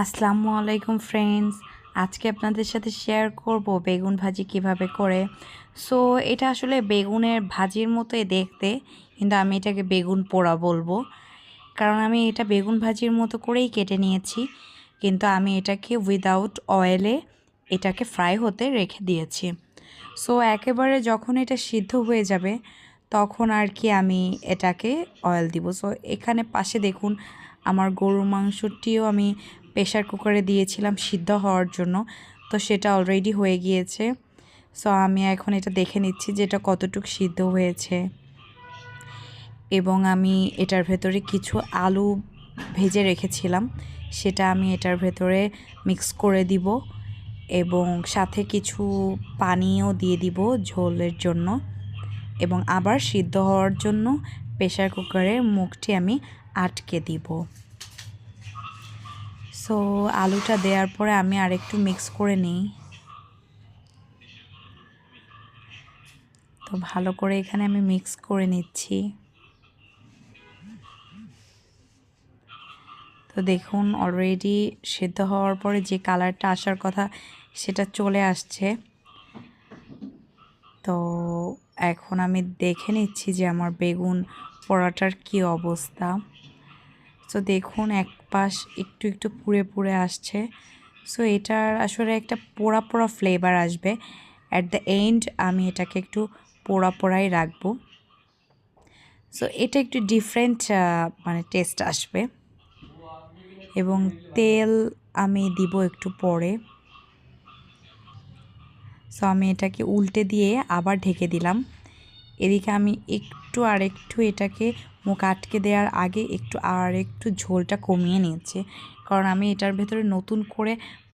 আসসালামু আলাইকুম ফ্রেন্ডস। আজকে আপনাদের সাথে শেয়ার করব বেগুন ভাজি কিভাবে করে। সো এটা আসলে বেগুনের ভাজির মতোই দেখতে, কিন্তু আমি এটাকে বেগুন পোড়া বলবো, কারণ আমি এটা বেগুন ভাজির মতো করেই কেটে নিয়েছি, কিন্তু আমি এটাকে উইদাউট অয়েলে এটাকে ফ্রাই হতে রেখে দিয়েছি। সো একেবারে যখন এটা সিদ্ধ হয়ে যাবে তখন আর কি আমি এটাকে অয়েল দিব। সো এখানে পাশে দেখুন আমার গরুর মাংসটিও আমি প্রেশার কুকারে দিয়েছিলাম সিদ্ধ হওয়ার জন্য, তো সেটা অলরেডি হয়ে গিয়েছে। সো আমি এখন এটা দেখে নিচ্ছি যে এটা কতটুকু সিদ্ধ হয়েছে, এবং আমি এটার ভেতরে কিছু আলু ভেজে রেখেছিলাম, সেটা আমি এটার ভেতরে মিক্স করে দিব এবং সাথে কিছু পানিও দিয়ে দিব ঝোলের জন্য, এবং আবার সিদ্ধ হওয়ার জন্য প্রেশার কুকারের মুখটি আমি আটকে দিব। সো আলুটা দেওয়ার পরে আমি আরেকটু মিক্স করে নিই। তো ভালো করে এখানে আমি মিক্স করে নিচ্ছি। তো দেখুন অলরেডি সিদ্ধ হওয়ার পরে যে কালারটা আসার কথা সেটা চলে আসছে। তো এখন আমি দেখে নিচ্ছি যে আমার বেগুন পোড়াটার কি অবস্থা। তো দেখুন এক পাশ একটু একটু পুড়ে পুড়ে আসছে। সো এটার আসলে একটা পোড়া পোড়া ফ্লেভার আসবে। অ্যাট দ্য এন্ড আমি এটাকে একটু পোড়া পোড়াই রাখবো। সো এটা একটু ডিফারেন্ট মানে টেস্ট আসবে, এবং তেল আমি দিব একটু পরে। সো আমি এটাকে উল্টে দিয়ে আবার ঢেকে দিলাম। এদিকে আমি একটু আরেকটু এটাকে মুখ আটকে দেওয়ার আগে একটু ঝোলটা কমিয়ে নিয়েছি, কারণ আমি এটার ভেতরে নতুন করে